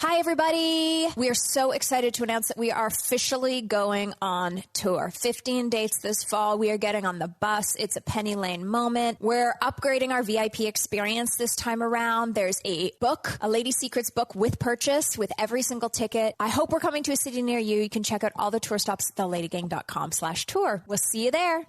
Hi, everybody. We are so excited to announce that we are officially going on tour. 15 dates this fall. We are getting on the bus. It's a Penny Lane moment. We're upgrading our VIP experience this time around. There's a book, a Lady Secrets book with purchase with every single ticket. I hope we're coming to a city near you. You can check out all the tour stops at theladygang.com/tour. We'll see you there.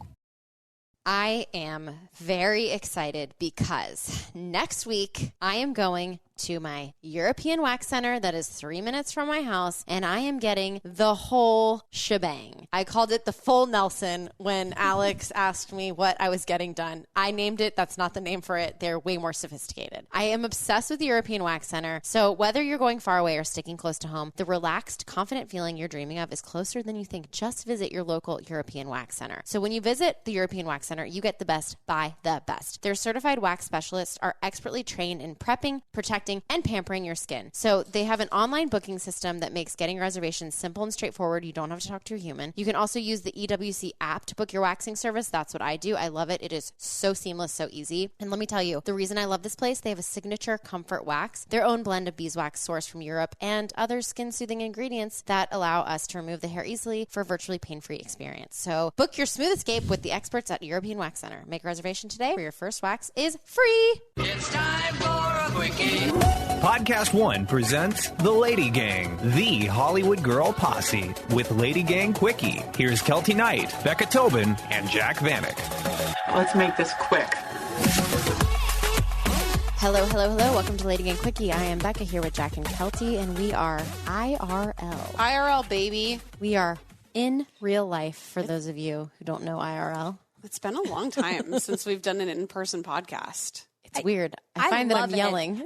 I am very excited because next week I am going to my European Wax Center that is 3 minutes from my house, and I am getting the whole shebang. I called it the full Nelson when Alex asked me what I was getting done. I named it. That's not the name for it. They're way more sophisticated. I am obsessed with the European Wax Center. So whether you're going far away or sticking close to home, the relaxed, confident feeling you're dreaming of is closer than you think. Just visit your local European Wax Center. So when you visit the European Wax Center, you get the best by the best. Their certified wax specialists are expertly trained in prepping, protecting, and pampering your skin. So they have an online booking system that makes getting reservations simple and straightforward. You don't have to talk to a human. You can also use the EWC app to book your waxing service. That's what I do. I love it. It is so seamless, so easy. And let me tell you, the reason I love this place, they have a signature comfort wax, their own blend of beeswax sourced from Europe, and other skin-soothing ingredients that allow us to remove the hair easily for a virtually pain-free experience. So book your smooth escape with the experts at European Wax Center. Make a reservation today, where your first wax is free. It's time for a Quickie. Podcast One presents The Lady Gang, the Hollywood Girl Posse, with Lady Gang Quickie. Here's Keltie Knight, Becca Tobin, and Jack Vanek. Let's make this quick. Hello, hello, hello. Welcome to Lady Gang Quickie. I am Becca here with Jack and Keltie, and we are IRL. IRL, baby. We are in real life, for those of you who don't know IRL. It's been a long time since we've done an in-person podcast. It's weird. I find that I'm yelling.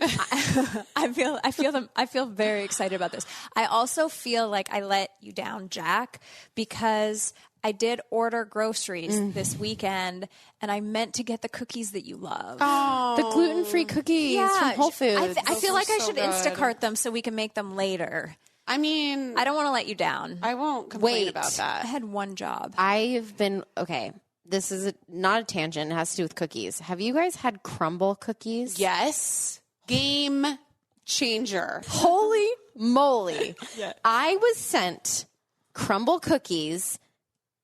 I feel very excited about this. I also feel like I let you down, Jack, because I did order groceries this weekend, and I meant to get the cookies that you love. Oh, the gluten-free cookies from Whole Foods. I feel like I should good. Instacart them so we can make them later. I mean, I don't want to let you down. I won't complain Wait. about that. I had one job. I've been, okay, this is not a tangent. It has to do with cookies. Have you guys had crumble cookies? Yes. Game changer. Holy moly. Yeah. I was sent crumble cookies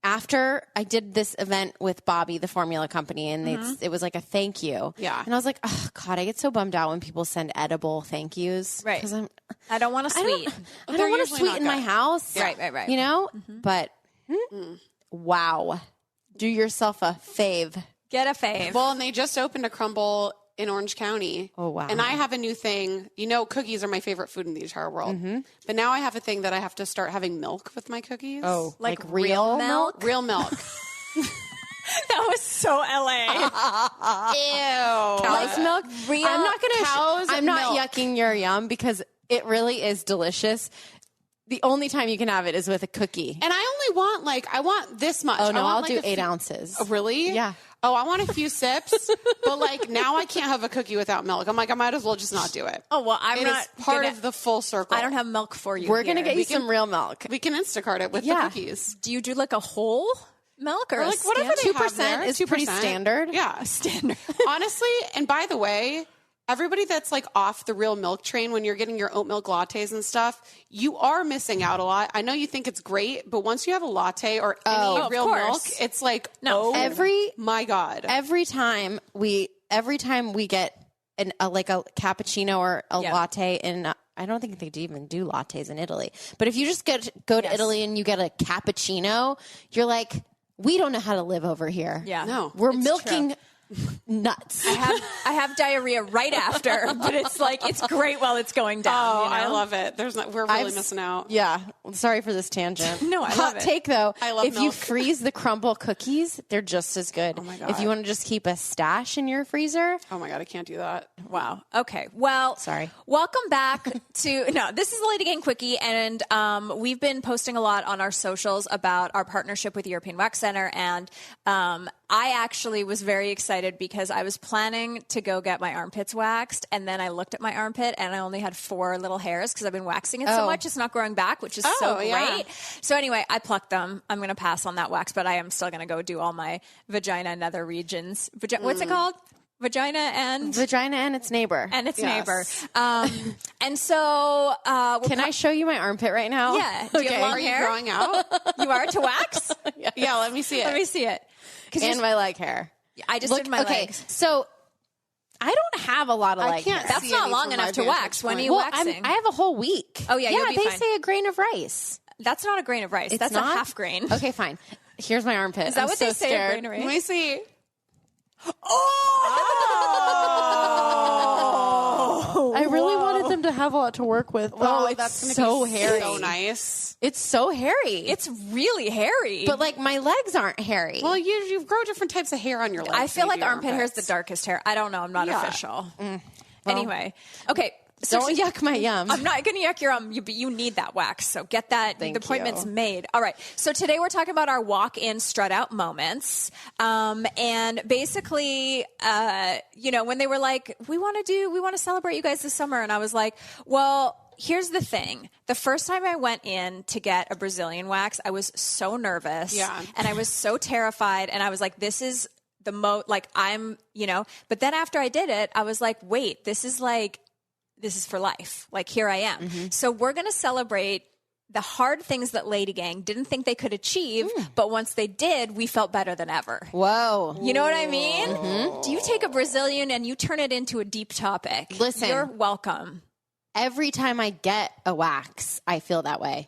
after I did this event with Bobby, the formula company, and it was like a thank you. Yeah. And I was like, oh, God, I get so bummed out when people send edible thank yous. Right. Because I don't want to sweet. I don't want to sweet in my house. Yeah. Right. You know? But, wow. Do yourself a fave. Get a fave. Well, and they just opened a crumble in Orange County. Oh, wow. And I have a new thing. You know, cookies are my favorite food in the entire world. But now I have a thing that I have to start having milk with my cookies. Oh, like real milk? Real milk. That was so LA. Ew. Cow's milk? Real I'm not going cow's to. I'm not milk. yucking your yum because it really is delicious. The only time you can have it is with a cookie. And I only want I want this much. Oh, no, I I'll want, do a 8 few- ounces. Oh, really? Yeah. Oh, I want a few sips, but now I can't have a cookie without milk. I'm like, I might as well just not do it. Oh, well, I'm It not is part gonna- of the full circle. I don't have milk for you. We're going to here. get you some real milk. We can Instacart it with the cookies. Do you do like a whole milk or a Whatever they have 2% there. is pretty standard. Yeah. standard? Honestly, and by the way, everybody that's off the real milk train when you're getting your oat milk lattes and stuff, you are missing out a lot. I know you think it's great, but once you have a latte or any real milk, it's my God. Every time we get a cappuccino or a latte in I don't think they even do lattes in Italy. But if you just go to Italy and you get a cappuccino, you're like, we don't know how to live over here. Yeah. No. We're It's milking true. nuts. I have diarrhea right after, but it's great while it's going down. Oh, you know? I love it. We're really missing out. Yeah. Sorry for this tangent. No, I love Hot it. take though. I love if you milk. freeze the crumble cookies, they're just as good. Oh my God. If you want to just keep a stash in your freezer. Oh my God, I can't do that. Wow. Okay. Well, Sorry. Welcome back to this is the Lady Gang Quickie, and we've been posting a lot on our socials about our partnership with European Wax Center, and I actually was very excited because I was planning to go get my armpits waxed, and then I looked at my armpit and I only had 4 little hairs because I've been waxing it so much it's not growing back, which is so great. Yeah. So anyway, I plucked them. I'm going to pass on that wax, but I am still going to go do all my vagina and other regions. What's it called? Vagina and its neighbor. And its neighbor. And so... Can I show you my armpit right now? Yeah. Do you have long hair? Are you growing out? You are to wax? Yeah, let me see it. Let me see it. And my leg hair. I just did my legs. So I don't have a lot of leg hair. That's not long enough to wax. When are you waxing? I have a whole week. Oh, yeah, you'll be they fine. say a grain of rice. That's not a grain of rice. That's not? a half grain. Okay, fine. Here's my armpit. Is that what they say? Scared. A grain of rice? Let me see. I really wanted them to have a lot to work with. Oh, It's that's gonna so be hairy. so nice. It's so hairy. It's really hairy. But like my legs aren't hairy. Well, you grow different types of hair on your legs. I feel than like you do armpit hair is the armpits. darkest hair. I don't know. I'm not official. Anyway. Okay. So don't yuck my yum. I'm not going to yuck your but you need that wax. So get that. Thank the appointment's you. made. All right. So today we're talking about our walk-in, strut-out moments. And basically, when they were like, we want to celebrate you guys this summer. And I was like, well, here's the thing. The first time I went in to get a Brazilian wax, I was so nervous. Yeah. And I was so terrified. And I was like, this is but then after I did it, I was like, wait, this is for life. Like, here I am. Mm-hmm. So we're going to celebrate the hard things that LadyGang didn't think they could achieve, but once they did, we felt better than ever. Whoa. You know what I mean? Mm-hmm. Do you take a Brazilian and you turn it into a deep topic? Listen. You're welcome. Every time I get a wax, I feel that way.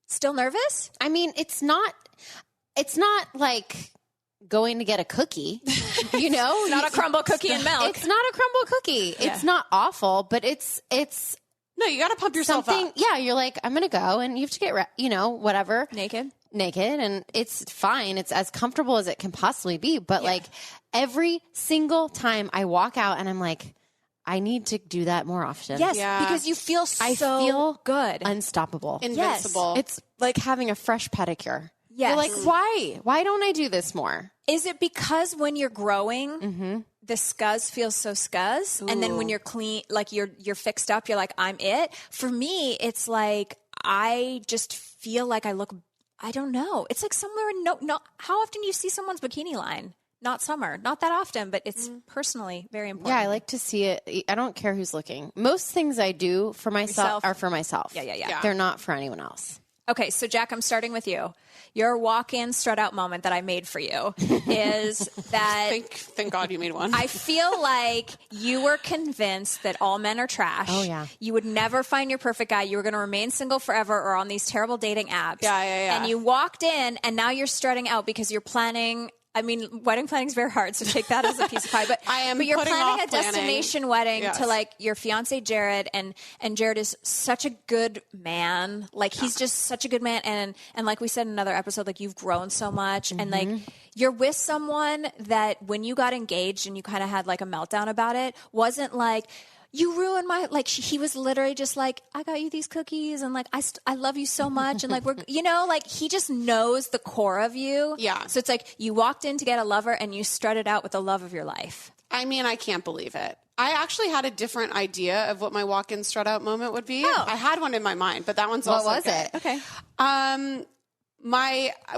Still nervous? I mean, it's not like going to get a cookie, Not a crumble cookie and milk. It's not a crumble cookie. Yeah. It's not awful, but it's No, you got to pump yourself something. up. Yeah, you're like, I'm going to go and you have to get, whatever. Naked, and it's fine. It's as comfortable as it can possibly be. But like every single time I walk out and I'm like, I need to do that more often. Yes, Yeah. because you feel I so feel good. unstoppable. Invincible. It's like having a fresh pedicure. Yes. You're like, why? Why don't I do this more? Is it because when you're growing, the scuzz feels so scuzz, and then when you're clean, like you're fixed up, you're like, I'm it. For me, it's like I just feel like I look. I don't know. It's like somewhere. No. How often do you see someone's bikini line? Not summer, not that often, but it's personally very important. Yeah, I like to see it. I don't care who's looking. Most things I do for myself are for myself. Yeah. They're not for anyone else. Okay, so Jack, I'm starting with you. Your walk-in, strut-out moment that I made for you is that Thank God you made one. I feel like you were convinced that all men are trash. Oh, yeah. You would never find your perfect guy. You were going to remain single forever or on these terrible dating apps. Yeah. And you walked in, and now you're strutting out because you're planning. I mean, wedding planning is very hard, so take that as a piece of pie. But I am but you're putting planning off a destination wedding Yes. to like your fiance Jared, and Jared is such a good man. Like he's just such a good man, and like we said in another episode, like you've grown so much, and like you're with someone that when you got engaged and you kind of had like a meltdown about it, wasn't like, you ruined my, like, he was literally just like, I got you these cookies and like, I love you so much. And like, we're, like he just knows the core of you. Yeah. So it's like you walked in to get a lover and you strutted out with the love of your life. I mean, I can't believe it. I actually had a different idea of what my walk-in strut-out moment would be. Oh. I had one in my mind, but that one's What also was good. it? Okay.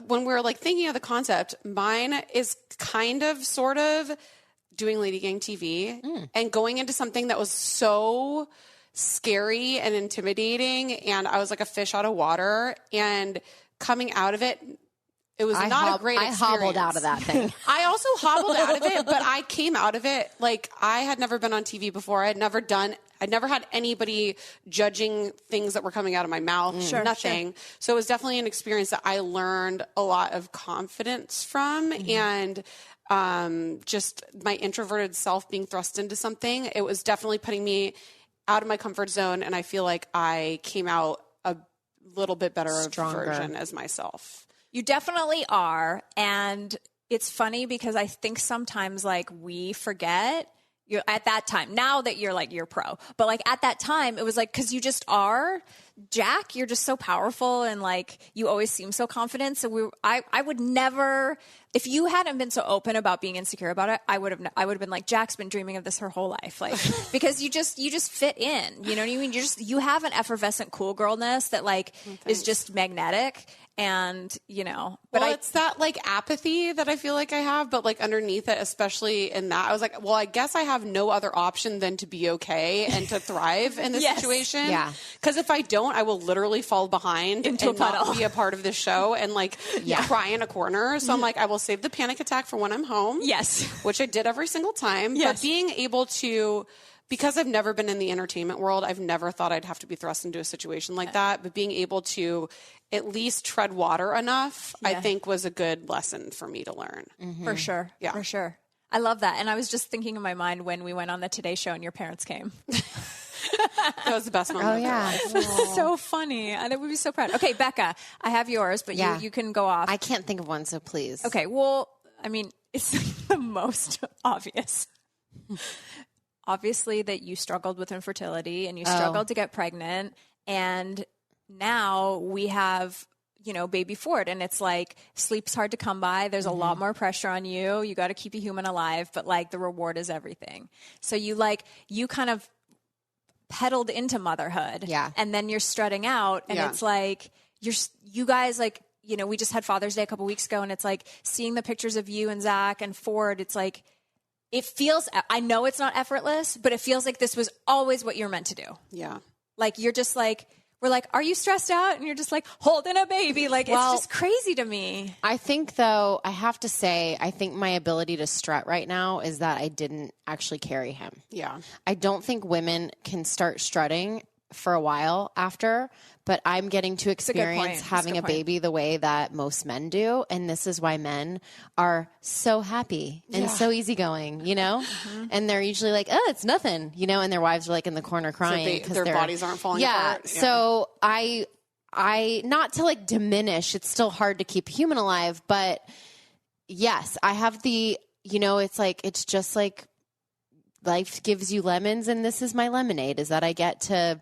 When we're like thinking of the concept, mine is kind of sort of doing LadyGang TV and going into something that was so scary and intimidating, and I was like a fish out of water, and coming out of it, it was not a great experience. I hobbled out of that thing. I also hobbled out of it, but I came out of it like I had never been on TV before. I'd never had anybody judging things that were coming out of my mouth. Nothing. So it was definitely an experience that I learned a lot of confidence from, and just my introverted self being thrust into something. It was definitely putting me out of my comfort zone, and I feel like I came out a little bit better Stronger. version as myself. You definitely are. And it's funny because I think sometimes like we forget you're at that time, now that you're like, you're pro, but like at that time it was like, cause you just are Jack, you're just so powerful and like, you always seem so confident. So I would never, if you hadn't been so open about being insecure about it, I would have been like, Jack's been dreaming of this her whole life. Like, because you just fit in, you know what I mean? You have an effervescent cool girlness that like is just magnetic. And, you know, but well, it's that like apathy that I feel like I have, but like underneath it, especially in that, I was like, well, I guess I have no other option than to be okay and to thrive in this situation. Yeah. Because if I don't, I will literally fall behind into and a puddle. not be a part of this show and like cry in a corner. So I'm like, I will save the panic attack for when I'm home. Yes. Which I did every single time. Yes. But being able to, because I've never been in the entertainment world, I've never thought I'd have to be thrust into a situation like that. But being able to at least tread water enough, I think was a good lesson for me to learn. For sure. Yeah. For sure. I love that. And I was just thinking in my mind when we went on the Today Show and your parents came. That was the best moment of their life. So funny. I would be so proud. Okay, Becca, I have yours, but you can go off. I can't think of one, so please. Okay, well, I mean, it's the most obvious. Obviously that you struggled with infertility and you struggled to get pregnant, and now we have, you know, baby Ford, and it's like sleep's hard to come by. There's a lot more pressure on you. You got to keep a human alive, but like the reward is everything. So you kind of pedaled into motherhood, and then you're strutting out, and it's like you guys like, you know, we just had Father's Day a couple weeks ago, and it's like seeing the pictures of you and Zach and Ford. It's like it feels. I know it's not effortless, but it feels like this was always what you're meant to do. Yeah, like you're just like. We're like, are you stressed out? And you're just like holding a baby. Like, it's just crazy to me. I think, though, I have to say, I think my ability to strut right now is that I didn't actually carry him. Yeah. I don't think women can start strutting for a while after, but I'm getting to experience having a baby the way that most men do. And this is why men are so happy and so easygoing, you know? And they're usually like, oh, it's nothing, you know? And their wives are like in the corner crying because their bodies aren't falling apart. Yeah. So I not to like diminish, it's still hard to keep a human alive, but yes, I have the, you know, it's just like life gives you lemons, and this is my lemonade, is that I get to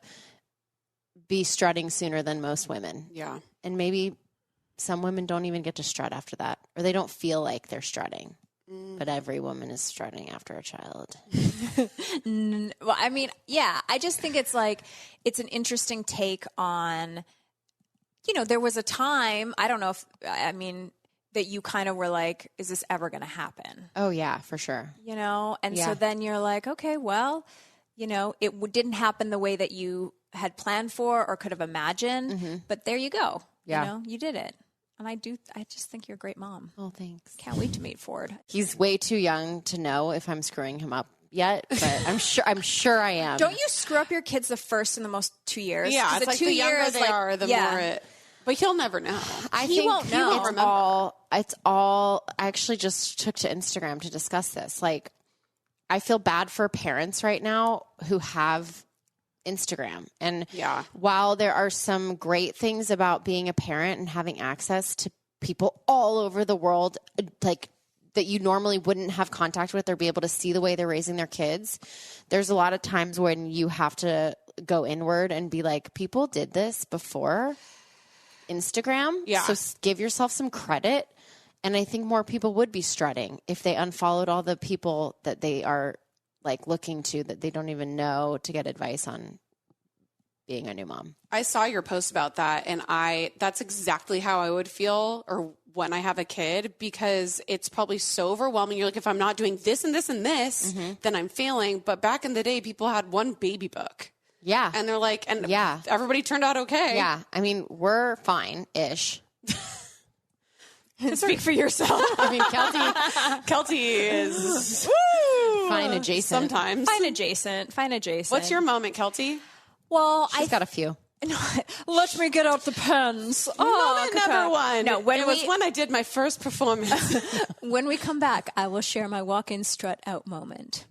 be strutting sooner than most women. Yeah. And maybe some women don't even get to strut after that, or they don't feel like they're strutting. But every woman is strutting after a child. Well, I mean, yeah, I just think it's like, it's an interesting take on, you know, there was a time, I don't know if, I mean, that you kind of were like, is this ever going to happen? Oh, yeah, for sure. You know? And so then you're like, okay, well, you know, it didn't happen the way that you had planned for or could have imagined, but there you go. Yeah. You know, you did it. And I just think you're a great mom. Oh, thanks. Can't wait to meet Ford. He's way too young to know if I'm screwing him up yet, but I'm sure I am. Don't you screw up your kids the first and the most 2 years? Yeah, it's the like 2 the years, younger they are, the more it... But he'll never know. He won't know. It's all, I actually just took to Instagram to discuss this. Like, I feel bad for parents right now who have Instagram. And while there are some great things about being a parent and having access to people all over the world, like that you normally wouldn't have contact with or be able to see the way they're raising their kids, there's a lot of times when you have to go inward and be like, people did this before Instagram. Yeah. So give yourself some credit. And I think more people would be strutting if they unfollowed all the people that they are like looking to that they don't even know to get advice on being a new mom. I saw your post about that, and that's exactly how I would feel or when I have a kid, because it's probably so overwhelming. You're like, if I'm not doing this and this and this, then I'm failing. But back in the day, people had one baby book. Yeah. And they're like, everybody turned out okay. Yeah. I mean, we're fine-ish. Speak for yourself. I mean, Keltie is fine adjacent. Sometimes. Fine adjacent. What's your moment, Keltie? Well, She's got a few. Let me get out the pens. Moment number one. No, it was when I did my first performance. When we come back, I will share my walk-in strut out moment.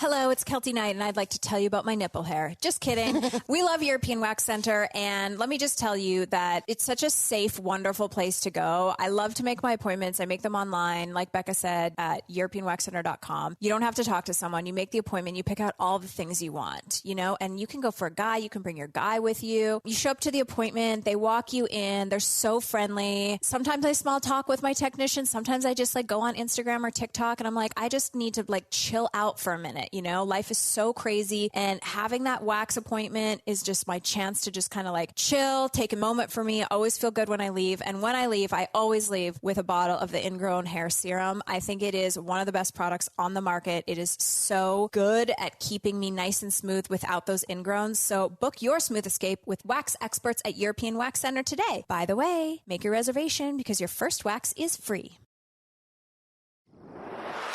Hello, it's Keltie Knight, and I'd like to tell you about my nipple hair. Just kidding. We love European Wax Center, and let me just tell you that it's such a safe, wonderful place to go. I love to make my appointments. I make them online, like Becca said, at EuropeanWaxCenter.com. You don't have to talk to someone. You make the appointment. You pick out all the things you want, you know, and you can go for a guy. You can bring your guy with you. You show up to the appointment. They walk you in. They're so friendly. Sometimes I small talk with my technician. Sometimes I just like go on Instagram or TikTok, and I'm like, I just need to like chill out for a minute. it. You know, life is so crazy, and having that wax appointment is just my chance to just kind of like chill, take a moment for me. I always feel good when I leave. And when I leave, I always leave with a bottle of the Ingrown Hair Serum. I think it is one of the best products on the market. It is so good at keeping me nice and smooth without those ingrowns. So book your smooth escape with wax experts at European Wax Center today. By the way, make your reservation because your first wax is free.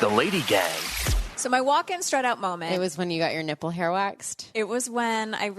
The Lady Gang. So my walk-in strut out moment. It was when you got your nipple hair waxed? It was when I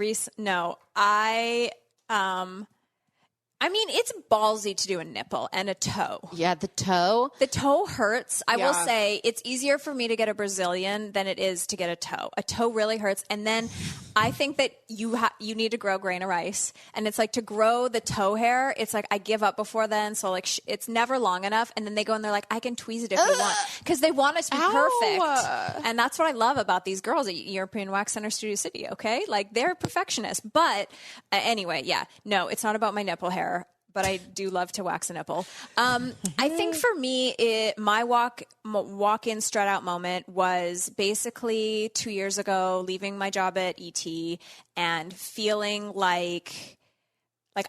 mean, it's ballsy to do a nipple and a toe. Yeah, the toe. The toe hurts. I will say it's easier for me to get a Brazilian than it is to get a toe. A toe really hurts. And then I think that you need to grow grain of rice. And it's like to grow the toe hair, it's like I give up before then. So like it's never long enough. And then they go and they're like, I can tweeze it if you want. Because they want it to be perfect. And that's what I love about these girls at European Wax Center Studio City, okay? Like they're perfectionists. But anyway, yeah. No, it's not about my nipple hair. But I do love to wax a nipple. I think for me, my walk-in strut out moment was basically 2 years ago, leaving my job at ET and feeling like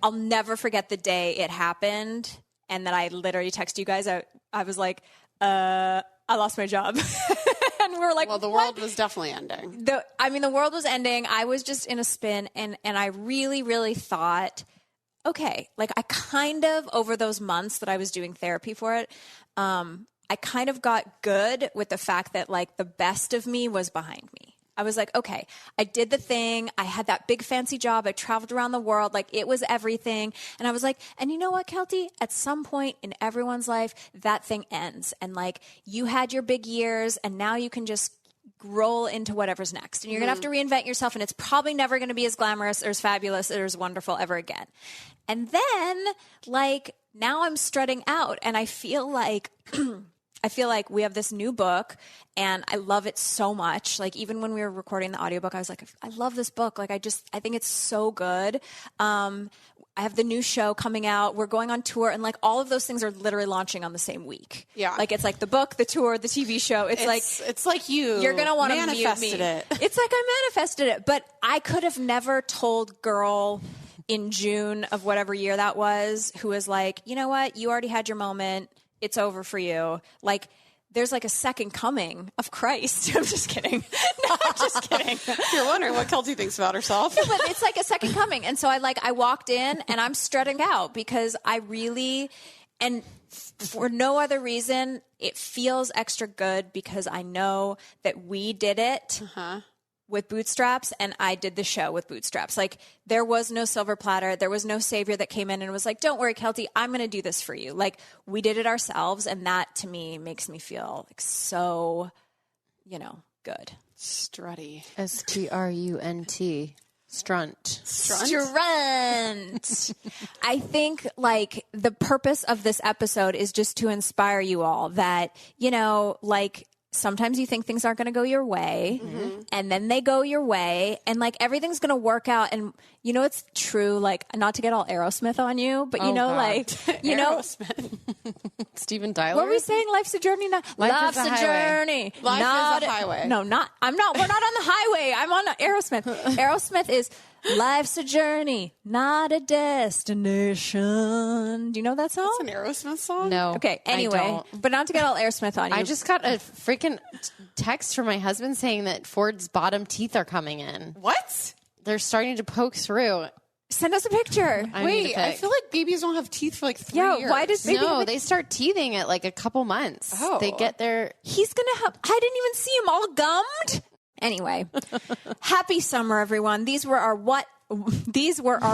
I'll never forget the day it happened. And then I literally texted you guys. I was like, I lost my job. And we were like, well, the world was definitely ending. The world was ending. I was just in a spin. And I really, really thought, okay, like I kind of, over those months that I was doing therapy for it, I kind of got good with the fact that like the best of me was behind me. I was like, okay, I did the thing. I had that big fancy job. I traveled around the world. Like it was everything. And I was like, and you know what, Keltie? At some point in everyone's life, that thing ends. And like you had your big years and now you can just roll into whatever's next. And you're going to have to reinvent yourself. And it's probably never going to be as glamorous or as fabulous or as wonderful ever again. And then like now I'm strutting out and I feel like we have this new book and I love it so much. Like even when we were recording the audiobook, I was like, I love this book. Like I think it's so good. I have the new show coming out. We're going on tour and like all of those things are literally launching on the same week. Yeah. Like it's like the book, the tour, the TV show. It's like you're going to want to mute me. It's like I manifested it, but I could have never told girl in June of whatever year that was, who was like, you know what? You already had your moment. It's over for you. Like, there's like a second coming of Christ. I'm just kidding. No, I'm just kidding. You're wondering what Keltie thinks about herself. No, but it's like a second coming. And so I walked in and I'm strutting out because I really, and for no other reason, it feels extra good because I know that we did it. With bootstraps, and I did the show with bootstraps. Like, there was no silver platter. There was no savior that came in and was like, don't worry, Keltie, I'm going to do this for you. Like, we did it ourselves, and that, to me, makes me feel like so, good. Strutty. Strunt. Strunt. Strunt. I think, like, the purpose of this episode is just to inspire you all that, sometimes you think things aren't going to go your way and then they go your way and like everything's going to work out. And it's true, like not to get all Aerosmith on you, but Aerosmith. Steven Tyler. What are we saying? Life's a journey. Life's a journey. Life is a highway. No, we're not on the highway. I'm on Aerosmith. Aerosmith is life's a journey, not a destination. Do you know that song? That's an Aerosmith song? No. Okay, anyway, but not to get all Aerosmith on you. I just got a freaking text from my husband saying that Ford's bottom teeth are coming in. What? They're starting to poke through. Send us a picture. Wait, I feel like babies don't have teeth for like 3 years. Why does baby No, they start teething at like a couple months. Oh. They get their... He's going to have... I didn't even see him all gummed. Anyway, happy summer, everyone. These were our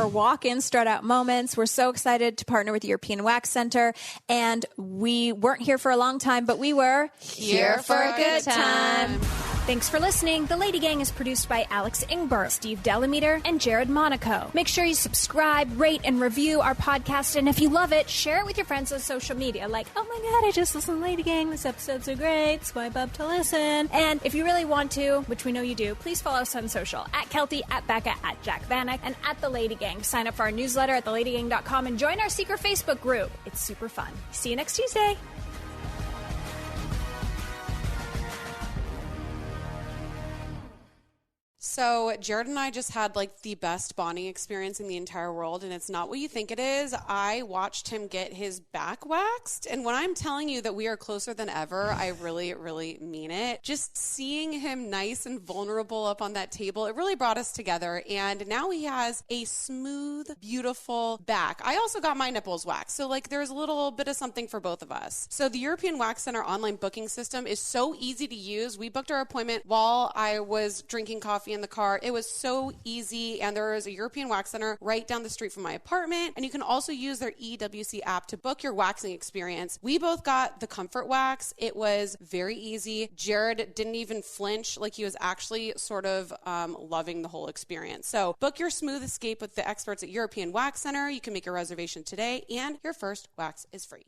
walk-in, strut-out moments. We're so excited to partner with the European Wax Center. And we weren't here for a long time, but we were here for a good time. Thanks for listening. The Lady Gang is produced by Alex Ingber, Steve Delameter, and Jared Monaco. Make sure you subscribe, rate, and review our podcast. And if you love it, share it with your friends on social media. Like, oh my God, I just listened to Lady Gang. This episode's so great. Swipe up to listen. And if you really want to, which we know you do, please follow us on social. At Keltie, at Becca, at Jack Vanek, and at The Lady Gang. Sign up for our newsletter at theladygang.com and join our secret Facebook group. It's super fun. See you next Tuesday. So Jared and I just had like the best bonding experience in the entire world, and it's not what you think it is. I watched him get his back waxed, and when I'm telling you that we are closer than ever, I really, really mean it. Just seeing him nice and vulnerable up on that table, it really brought us together, and now he has a smooth, beautiful back. I also got my nipples waxed, so like there's a little bit of something for both of us. So the European Wax Center online booking system is so easy to use. We booked our appointment while I was drinking coffee in the car. It was so easy, and there is a European Wax Center right down the street from my apartment, and you can also use their EWC app to book your waxing experience. We both got the comfort wax. It was very easy. Jared didn't even flinch, like he was actually sort of loving the whole experience. So book your smooth escape with the experts at European Wax Center. You can make a reservation today, and your first wax is free.